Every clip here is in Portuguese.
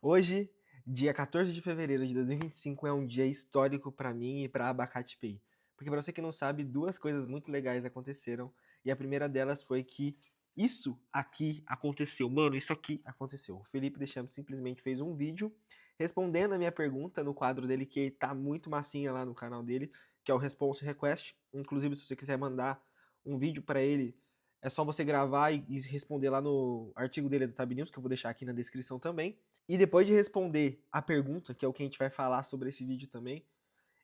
Hoje, dia 14 de fevereiro de 2025, é um dia histórico pra mim e pra Abacate Pay. Porque pra você que não sabe, duas coisas muito legais aconteceram. E a primeira delas foi que isso aqui aconteceu. Mano, isso aqui aconteceu. O Felipe Deschamps simplesmente fez um vídeo respondendo a minha pergunta no quadro dele, que tá muito massinha lá no canal dele, que é o Response Request. Inclusive, se você quiser mandar um vídeo pra ele, é só você gravar e responder lá no artigo dele do Tab News, que eu vou deixar aqui na descrição também. E depois de responder a pergunta, que é o que a gente vai falar sobre esse vídeo também,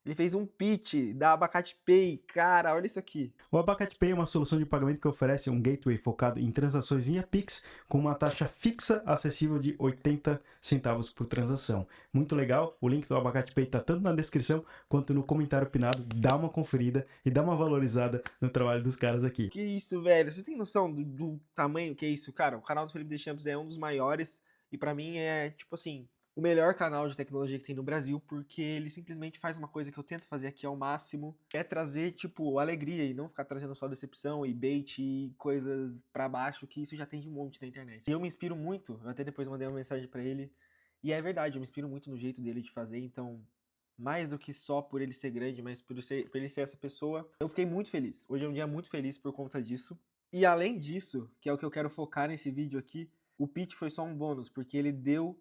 ele fez um pitch da Abacate Pay. Cara, olha isso aqui. O Abacate Pay é uma solução de pagamento que oferece um gateway focado em transações via Pix, com uma taxa fixa acessível de 80 centavos por transação. Muito legal, o link do Abacate Pay está tanto na descrição quanto no comentário pinado. Dá uma conferida e dá uma valorizada no trabalho dos caras aqui. Que isso, velho? Você tem noção do tamanho que é isso? Cara, o canal do Felipe Deschamps é um dos maiores e pra mim é, tipo assim, o melhor canal de tecnologia que tem no Brasil, porque ele simplesmente faz uma coisa que eu tento fazer aqui ao máximo, é trazer, tipo, alegria e não ficar trazendo só decepção e bait e coisas pra baixo, que isso já tem de um monte na internet. E eu me inspiro muito, eu até depois mandei uma mensagem pra ele, e é verdade, eu me inspiro muito no jeito dele de fazer, então mais do que só por ele ser grande, mas por ele ser essa pessoa. Eu fiquei muito feliz. Hoje é um dia muito feliz por conta disso. E além disso, que é o que eu quero focar nesse vídeo aqui, o pitch foi só um bônus, porque ele deu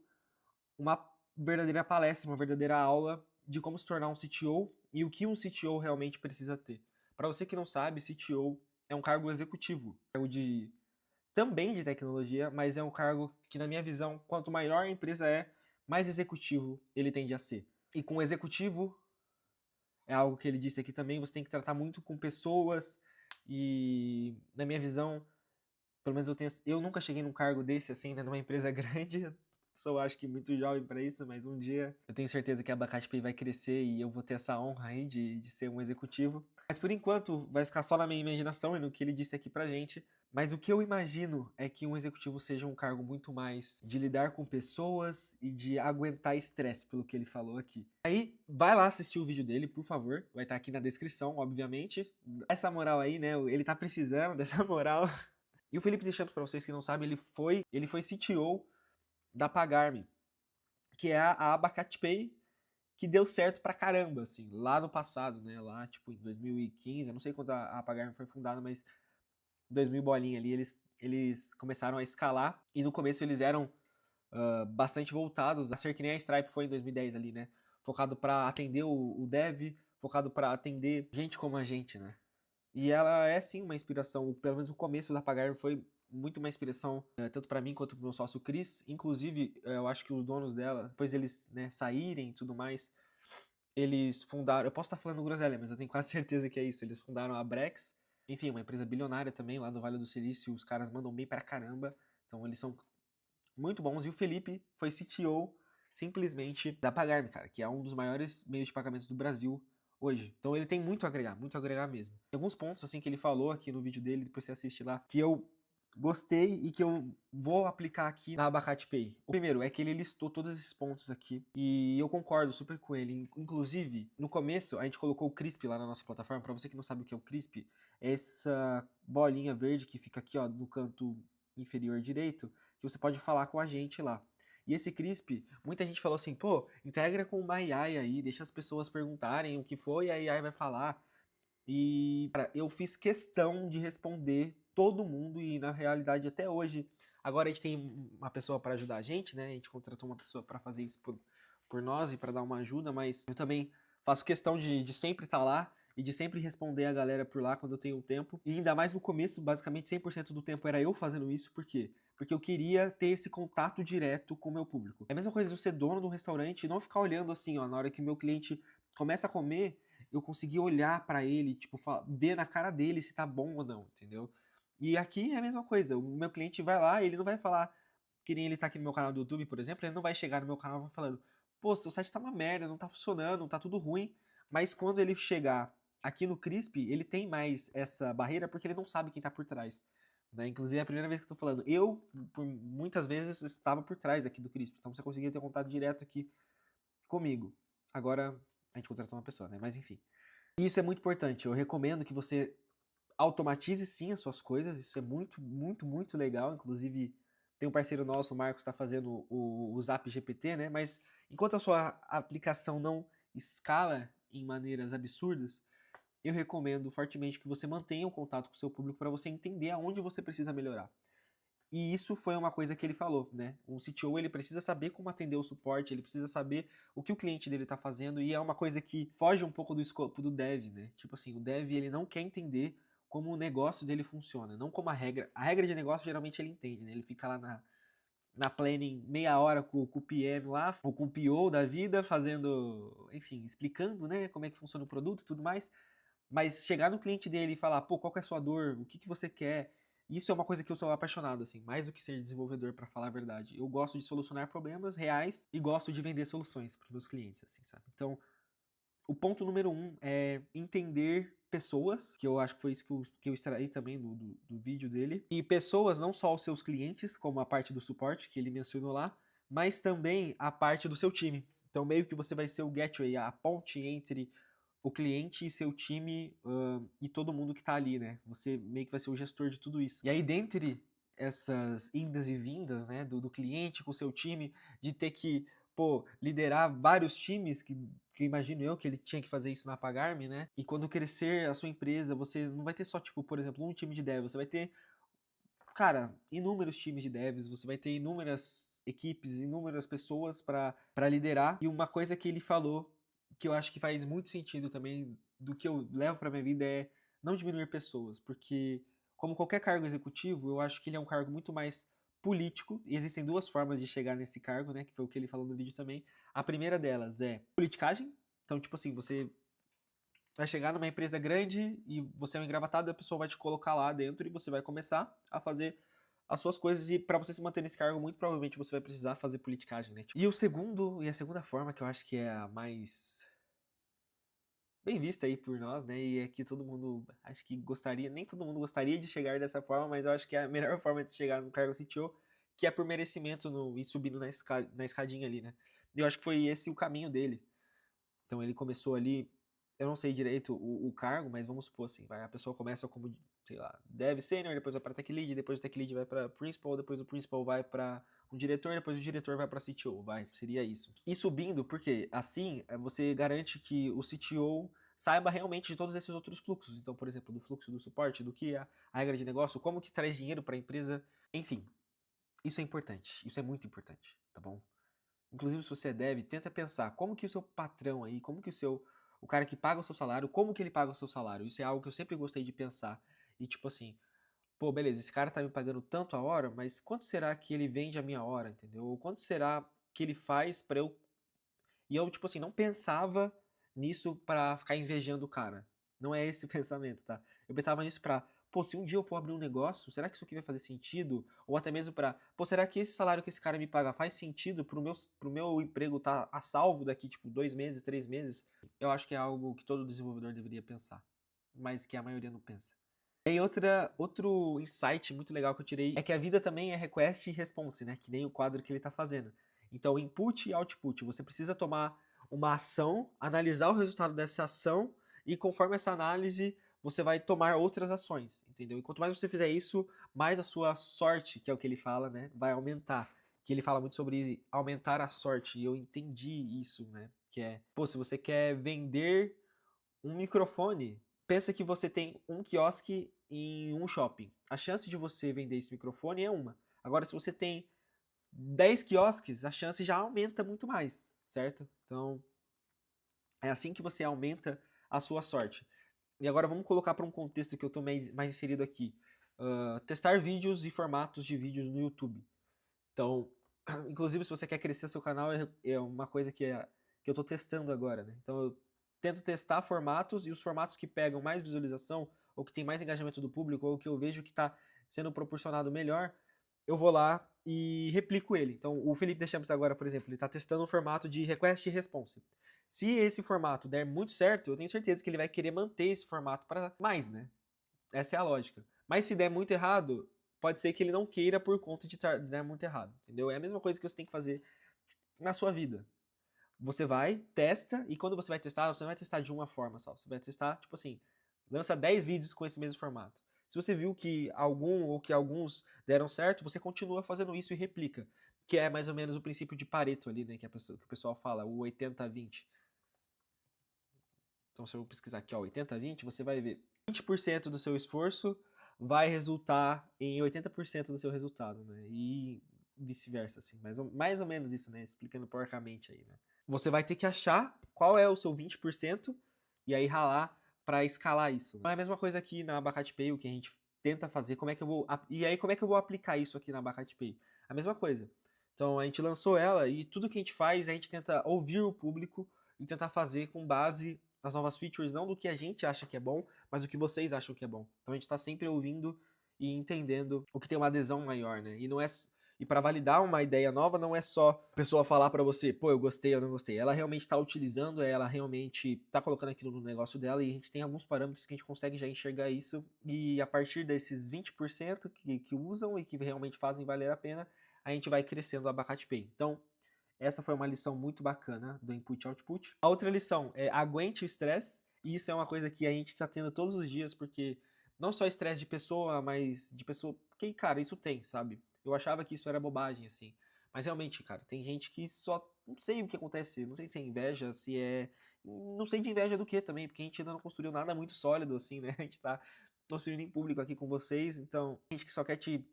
uma verdadeira palestra, uma verdadeira aula de como se tornar um CTO e o que um CTO realmente precisa ter. Para você que não sabe, CTO é um cargo executivo, cargo de também de tecnologia, mas é um cargo que, na minha visão, quanto maior a empresa é, mais executivo ele tende a ser. E com executivo, é algo que ele disse aqui também, você tem que tratar muito com pessoas e, na minha visão, pelo menos eu nunca cheguei num cargo desse assim, né, numa empresa grande. Sou acho que muito jovem para isso, mas um dia eu tenho certeza que a Abacate Pay vai crescer e eu vou ter essa honra aí de ser um executivo. Mas por enquanto vai ficar só na minha imaginação e no que ele disse aqui pra gente. Mas o que eu imagino é que um executivo seja um cargo muito mais de lidar com pessoas e de aguentar estresse, pelo que ele falou aqui. Aí, vai lá assistir o vídeo dele, por favor. Vai estar aqui na descrição, obviamente. Essa moral aí, né? Ele tá precisando dessa moral. E o Felipe Deschamps, para vocês que não sabem, ele foi CTO da Pagar.me, que é a Abacate Pay que deu certo pra caramba, assim, lá no passado, né? Lá, tipo, em 2015, eu não sei quando a Pagar.me foi fundada, mas 2000 bolinha ali, eles começaram a escalar e no começo eles eram bastante voltados a ser que nem a Stripe foi em 2010 ali, né? Focado para atender o dev, focado para atender gente como a gente, né? E ela é sim uma inspiração, pelo menos o começo da Pagar foi muito uma inspiração, tanto para mim quanto pro meu sócio Chris. Inclusive, eu acho que os donos dela, depois eles, né, saírem e tudo mais, eles fundaram, eu posso estar falando groselha, mas eu tenho quase certeza que é isso. Eles fundaram a Brex, enfim, uma empresa bilionária também lá do Vale do Silício. Os caras mandam bem pra caramba, então eles são muito bons. E o Felipe foi CTO simplesmente da Pagar.me, cara, que é um dos maiores meios de pagamentos do Brasil hoje. Então ele tem muito a agregar mesmo. Tem alguns pontos assim que ele falou aqui no vídeo dele, depois você assiste lá, que eu gostei e que eu vou aplicar aqui na Abacate Pay. O primeiro é que ele listou todos esses pontos aqui e eu concordo super com ele. Inclusive, no começo a gente colocou o CRISP lá na nossa plataforma. Para você que não sabe o que é o CRISP, é essa bolinha verde que fica aqui, ó, no canto inferior direito, que você pode falar com a gente lá. E esse CRISP, muita gente falou assim, pô, integra com uma AI aí, deixa as pessoas perguntarem o que foi, a AI vai falar. E cara, eu fiz questão de responder todo mundo e na realidade até hoje, agora a gente tem uma pessoa para ajudar a gente, né? A gente contratou uma pessoa para fazer isso por nós e para dar uma ajuda, mas eu também faço questão de sempre estar lá e de sempre responder a galera por lá quando eu tenho tempo. E ainda mais no começo, basicamente 100% do tempo era eu fazendo isso, por quê? Porque eu queria ter esse contato direto com o meu público. É a mesma coisa de eu ser dono de um restaurante e não ficar olhando assim, ó, na hora que o meu cliente começa a comer, eu conseguir olhar pra ele, tipo, ver na cara dele se tá bom ou não, entendeu? E aqui é a mesma coisa, o meu cliente vai lá, ele não vai falar, que nem ele tá aqui no meu canal do YouTube, por exemplo, ele não vai chegar no meu canal falando, pô, seu site tá uma merda, não tá funcionando, tá tudo ruim, mas quando ele chegar aqui no Crisp, ele tem mais essa barreira porque ele não sabe quem tá por trás. Né? Inclusive é a primeira vez que eu tô falando. Eu, por muitas vezes, estava por trás aqui do Crisp, então você conseguia ter contato direto aqui comigo. Agora a gente contratou uma pessoa, né? Mas enfim. E isso é muito importante. Eu recomendo que você automatize sim as suas coisas. Isso é muito, muito, muito legal. Inclusive, tem um parceiro nosso, o Marcos, está fazendo o Zap GPT, né? Mas enquanto a sua aplicação não escala em maneiras absurdas, eu recomendo fortemente que você mantenha o contato com o seu público para você entender aonde você precisa melhorar. E isso foi uma coisa que ele falou, né? Um CTO, ele precisa saber como atender o suporte, ele precisa saber o que o cliente dele está fazendo, e é uma coisa que foge um pouco do escopo do dev, né? Tipo assim, o dev, ele não quer entender como o negócio dele funciona, não como a regra. A regra de negócio, geralmente, ele entende, né? Ele fica lá na planning meia hora com o PM lá, ou com o PO da vida, fazendo, enfim, explicando, né, como é que funciona o produto e tudo mais. Mas chegar no cliente dele e falar, pô, qual que é a sua dor? O que que você quer? Isso é uma coisa que eu sou apaixonado, assim, mais do que ser desenvolvedor, para falar a verdade. Eu gosto de solucionar problemas reais e gosto de vender soluções para os meus clientes, assim, sabe? Então, o ponto número 1 é entender pessoas, que eu acho que foi isso que eu extraí também do vídeo dele. E pessoas, não só os seus clientes, como a parte do suporte que ele mencionou lá, mas também a parte do seu time. Então, meio que você vai ser o gateway, a ponte entre o cliente e seu time e todo mundo que tá ali, né? Você meio que vai ser o gestor de tudo isso. E aí, dentre essas indas e vindas, né, do cliente com o seu time, de ter que, pô, liderar vários times, que imagino eu que ele tinha que fazer isso na Pagar.me, né? E quando crescer a sua empresa, você não vai ter só, tipo, por exemplo, um time de dev, você vai ter, cara, inúmeros times de devs, você vai ter inúmeras equipes, inúmeras pessoas para liderar. E uma coisa que ele falou, que eu acho que faz muito sentido também, do que eu levo para minha vida, é não diminuir pessoas, porque como qualquer cargo executivo, eu acho que ele é um cargo muito mais político, e existem duas formas de chegar nesse cargo, né, que foi o que ele falou no vídeo também. A primeira delas é politicagem, então, tipo assim, você vai chegar numa empresa grande e você é um engravatado, a pessoa vai te colocar lá dentro e você vai começar a fazer as suas coisas, e para você se manter nesse cargo, muito provavelmente você vai precisar fazer politicagem, né? E a segunda forma, que eu acho que é a mais bem vista aí por nós, né? E é que todo mundo, acho que gostaria, nem todo mundo gostaria de chegar dessa forma, mas eu acho que é a melhor forma de chegar no cargo CTO, que é por merecimento e subindo na escadinha ali, né? E eu acho que foi esse o caminho dele. Então ele começou ali, eu não sei direito o cargo, mas vamos supor assim, a pessoa começa como, sei lá, dev senior, depois vai para tech lead, depois o tech lead vai para principal, depois o principal vai para um diretor, depois o diretor vai para CTO, seria isso. E subindo, porque assim você garante que o CTO saiba realmente de todos esses outros fluxos. Então, por exemplo, do fluxo do suporte, do que é a regra de negócio, como que traz dinheiro para a empresa, enfim. Isso é importante, isso é muito importante, tá bom? Inclusive, se você é dev, tenta pensar como que o seu patrão aí, como que o cara que paga o seu salário, como que ele paga o seu salário. Isso é algo que eu sempre gostei de pensar. E tipo assim, pô, beleza, esse cara tá me pagando tanto a hora, mas quanto será que ele vende a minha hora, entendeu? Ou quanto será que ele faz pra eu... E eu, tipo assim, não pensava nisso pra ficar invejando o cara. Não é esse o pensamento, tá? Eu pensava nisso pra, pô, se um dia eu for abrir um negócio, será que isso aqui vai fazer sentido? Ou até mesmo pra, pô, será que esse salário que esse cara me paga faz sentido pro meu emprego tá a salvo daqui, tipo, 2 meses, 3 meses? Eu acho que é algo que todo desenvolvedor deveria pensar, mas que a maioria não pensa. E aí outro insight muito legal que eu tirei é que a vida também é request e response, né? Que nem o quadro que ele tá fazendo. Então, input e output. Você precisa tomar uma ação, analisar o resultado dessa ação e conforme essa análise, você vai tomar outras ações, entendeu? E quanto mais você fizer isso, mais a sua sorte, que é o que ele fala, né? Vai aumentar. Que ele fala muito sobre aumentar a sorte. E eu entendi isso, né? Que é, pô, se você quer vender um microfone, pensa que você tem um quiosque em um shopping. A chance de você vender esse microfone é uma. Agora, se você tem 10 quiosques, a chance já aumenta muito mais, certo? Então, é assim que você aumenta a sua sorte. E agora vamos colocar para um contexto que eu estou mais inserido aqui. Testar vídeos e formatos de vídeos no YouTube. Então, inclusive, se você quer crescer seu canal, é uma coisa que eu estou testando agora, né? Então, eu tento testar formatos, e os formatos que pegam mais visualização, ou que tem mais engajamento do público, ou que eu vejo que está sendo proporcionado melhor, eu vou lá e replico ele. Então, o Felipe Deschamps agora, por exemplo, ele está testando o formato de request e response. Se esse formato der muito certo, eu tenho certeza que ele vai querer manter esse formato para mais, né? Essa é a lógica. Mas se der muito errado, pode ser que ele não queira por conta de dar muito errado, entendeu? É a mesma coisa que você tem que fazer na sua vida. Você vai, testa, e quando você vai testar, você não vai testar de uma forma só. Você vai testar, tipo assim, lança 10 vídeos com esse mesmo formato. Se você viu que algum ou que alguns deram certo, você continua fazendo isso e replica. Que é mais ou menos o princípio de Pareto ali, né? Que o pessoal fala, o 80-20. Então, se eu pesquisar aqui, ó, 80-20, você vai ver 20% do seu esforço vai resultar em 80% do seu resultado, né? E vice-versa, assim. Mais ou menos isso, né? Explicando porcamente aí, né? Você vai ter que achar qual é o seu 20% e aí ralar para escalar isso. Né? É a mesma coisa aqui na Abacate Pay, o que a gente tenta fazer, como é que eu vou... E aí, como é que eu vou aplicar isso aqui na Abacate Pay? A mesma coisa. Então, a gente lançou ela e tudo que a gente faz, a gente tenta ouvir o público e tentar fazer com base nas novas features, não do que a gente acha que é bom, mas do que vocês acham que é bom. Então, a gente está sempre ouvindo e entendendo o que tem uma adesão maior, né? E não é... E para validar uma ideia nova, não é só a pessoa falar para você, pô, eu gostei ou não gostei. Ela realmente está utilizando, ela realmente está colocando aquilo no negócio dela e a gente tem alguns parâmetros que a gente consegue já enxergar isso. E a partir desses 20% que usam e que realmente fazem valer a pena, a gente vai crescendo o Abacate Pay. Então, essa foi uma lição muito bacana do Input Output. A outra lição é aguente o estresse. E isso é uma coisa que a gente está tendo todos os dias, porque não só estresse de pessoa, mas de pessoa... Porque, cara, isso tem, sabe? Eu achava que isso era bobagem, assim. Mas realmente, cara, tem gente que só... Não sei o que acontece, não sei se é inveja, se é... Não sei de inveja do que também, porque a gente ainda não construiu nada muito sólido, assim, né? A gente tá construindo em público aqui com vocês, então... Tem gente que só quer te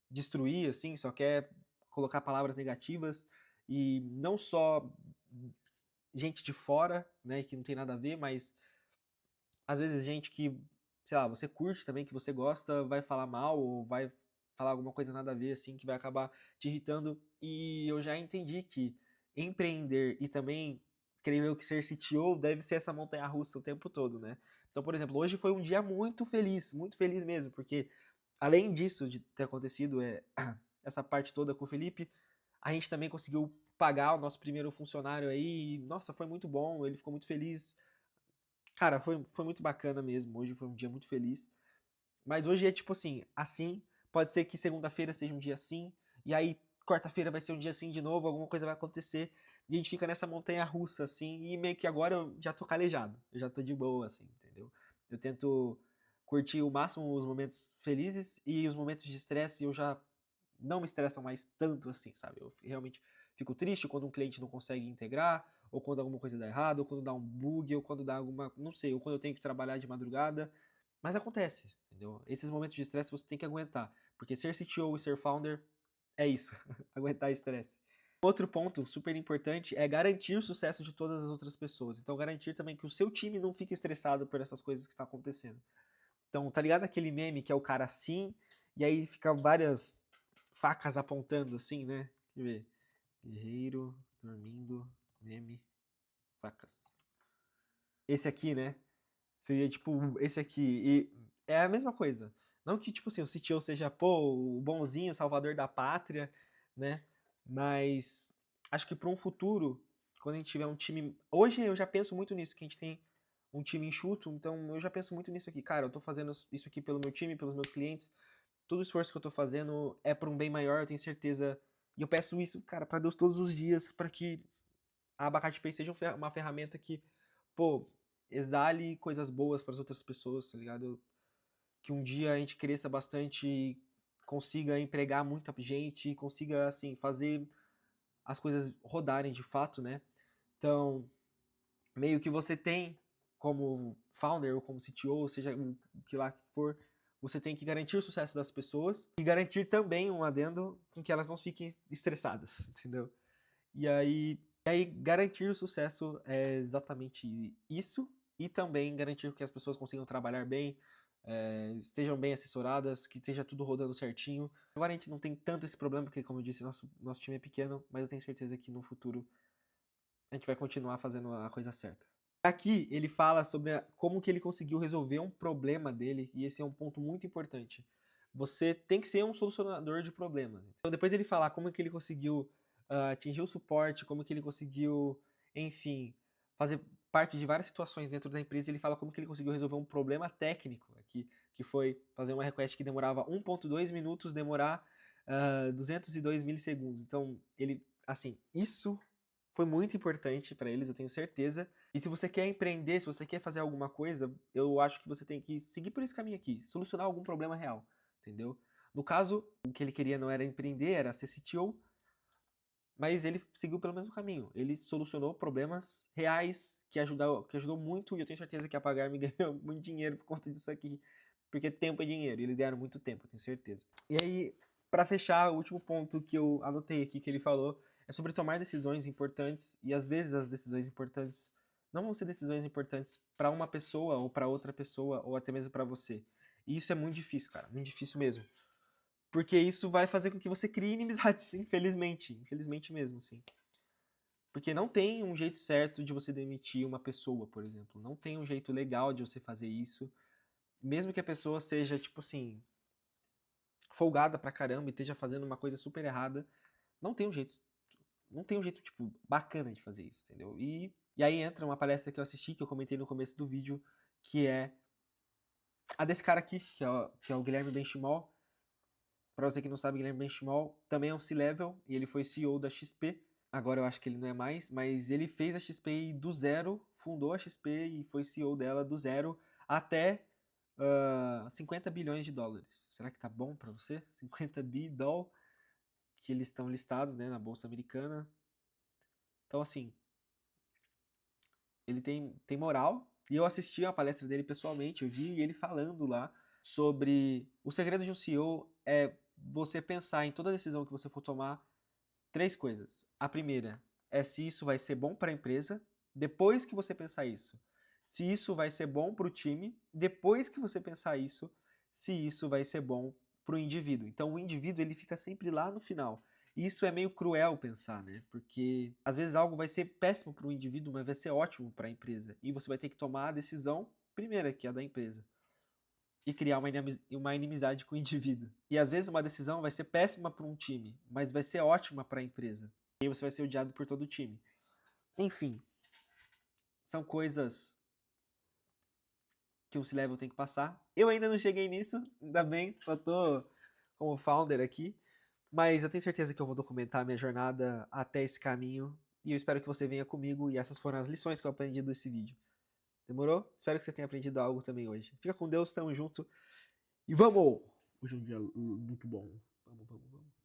destruir, assim, só quer colocar palavras negativas, e não só gente de fora, né, que não tem nada a ver, mas às vezes gente que, sei lá, você curte também, que você gosta, vai falar mal ou vai falar alguma coisa nada a ver, assim, que vai acabar te irritando. E eu já entendi que empreender e também, creio eu, que ser CTO deve ser essa montanha-russa o tempo todo, né? Então, por exemplo, hoje foi um dia muito feliz mesmo, porque além disso, de ter acontecido essa parte toda com o Felipe, a gente também conseguiu pagar o nosso primeiro funcionário aí, e, nossa, foi muito bom, ele ficou muito feliz. Cara, foi muito bacana mesmo. Hoje foi um dia muito feliz. Mas hoje é tipo assim. Pode ser que segunda-feira seja um dia assim. E aí, quarta-feira vai ser um dia assim de novo. Alguma coisa vai acontecer. E a gente fica nessa montanha russa, assim. E meio que agora eu já tô calejado. Eu já tô de boa, assim, entendeu? Eu tento curtir o máximo os momentos felizes. E os momentos de estresse eu já não me estressam mais tanto assim, sabe? Eu realmente fico triste quando um cliente não consegue integrar, ou quando alguma coisa dá errado, ou quando dá um bug, ou quando dá alguma, não sei, ou quando eu tenho que trabalhar de madrugada. Mas acontece, entendeu? Esses momentos de estresse você tem que aguentar, porque ser CTO e ser founder é isso, aguentar estresse. Outro ponto super importante é garantir o sucesso de todas as outras pessoas. Então, garantir também que o seu time não fique estressado por essas coisas que estão acontecendo. Então, tá ligado aquele meme que é o cara assim, e aí fica várias facas apontando assim, né? Deixa eu ver. Guerreiro, dormindo, meme, facas. Esse aqui, né? Seria tipo esse aqui. E é a mesma coisa. Não que, tipo assim, o CTO seja, pô, o bonzinho, salvador da pátria, né? Mas acho que para um futuro, quando a gente tiver um time. Hoje eu já penso muito nisso, que a gente tem um time enxuto, então eu já penso muito nisso aqui. Cara, eu tô fazendo isso aqui pelo meu time, pelos meus clientes. Todo o esforço que eu tô fazendo é para um bem maior, eu tenho certeza. E eu peço isso, cara, para Deus todos os dias, para que a Abacate Pay seja uma ferramenta que, pô, exale coisas boas para as outras pessoas, tá ligado? Que um dia a gente cresça bastante e consiga empregar muita gente, consiga, assim, fazer as coisas rodarem de fato, né? Então, meio que você tem, como founder ou como CTO, seja o que lá que for, você tem que garantir o sucesso das pessoas e garantir também um adendo com que elas não fiquem estressadas, entendeu? E aí garantir o sucesso é exatamente isso e também garantir que as pessoas consigam trabalhar bem, estejam bem assessoradas, que esteja tudo rodando certinho. Agora a gente não tem tanto esse problema, porque como eu disse, nosso time é pequeno, mas eu tenho certeza que no futuro a gente vai continuar fazendo a coisa certa. Aqui ele fala sobre como que ele conseguiu resolver um problema dele, e esse é um ponto muito importante. Você tem que ser um solucionador de problemas. Então depois ele falar como que ele conseguiu atingir o suporte, como que ele conseguiu, enfim, fazer parte de várias situações dentro da empresa, ele fala como que ele conseguiu resolver um problema técnico aqui, que foi fazer uma request que demorava 1.2 minutos, demorar 202 milissegundos. Então, ele, assim, isso foi muito importante para eles, eu tenho certeza. E se você quer empreender, se você quer fazer alguma coisa, eu acho que você tem que seguir por esse caminho aqui, solucionar algum problema real, entendeu? No caso, o que ele queria não era empreender, era ser CTO, mas ele seguiu pelo mesmo caminho. Ele solucionou problemas reais que ajudou muito, e eu tenho certeza que a Pagar me ganhou muito dinheiro por conta disso aqui. Porque tempo é dinheiro, e eles ganharam muito tempo, eu tenho certeza. E aí, pra fechar, o último ponto que eu anotei aqui que ele falou é sobre tomar decisões importantes, e às vezes as decisões importantes não vão ser decisões importantes pra uma pessoa, ou pra outra pessoa, ou até mesmo pra você. E isso é muito difícil, cara, muito difícil mesmo. Porque isso vai fazer com que você crie inimizades, infelizmente. Infelizmente mesmo, assim. Porque não tem um jeito certo de você demitir uma pessoa, por exemplo. Não tem um jeito legal de você fazer isso. Mesmo que a pessoa seja, tipo assim, folgada pra caramba e esteja fazendo uma coisa super errada, não tem um jeito, não tem um jeito, tipo, bacana de fazer isso, entendeu? E aí entra uma palestra que eu assisti, que eu comentei no começo do vídeo, que é a desse cara aqui, que é o Guilherme Benchimol. Pra você que não sabe, Guilherme Benchimol também é um C-Level e ele foi CEO da XP. Agora eu acho que ele não é mais, mas ele fez a XP do zero, fundou a XP e foi CEO dela do zero até 50 bilhões de dólares. Será que tá bom pra você? 50 bi doll, que eles estão listados, né, na Bolsa Americana. Então, assim, ele tem moral. E eu assisti a palestra dele pessoalmente, eu vi ele falando lá sobre o segredo de um CEO é você pensar em toda decisão que você for tomar três coisas. A primeira é se isso vai ser bom para a empresa, depois que você pensar isso. Se isso vai ser bom para o time, depois que você pensar isso, se isso vai ser bom para o indivíduo. Então o indivíduo ele fica sempre lá no final. E isso é meio cruel pensar, né? Porque às vezes algo vai ser péssimo para o indivíduo, mas vai ser ótimo para a empresa. E você vai ter que tomar a decisão primeira, que é a da empresa e criar uma inimizade com o indivíduo. E às vezes uma decisão vai ser péssima para um time, mas vai ser ótima para a empresa. E aí você vai ser odiado por todo o time. Enfim, são coisas que um C-Level tem que passar. Eu ainda não cheguei nisso, ainda bem, só tô como founder aqui. Mas eu tenho certeza que eu vou documentar minha jornada até esse caminho. E eu espero que você venha comigo. E essas foram as lições que eu aprendi desse vídeo. Demorou? Espero que você tenha aprendido algo também hoje. Fica com Deus, tamo junto. E vamos! Hoje é um dia muito bom. Vamos, vamos, vamos.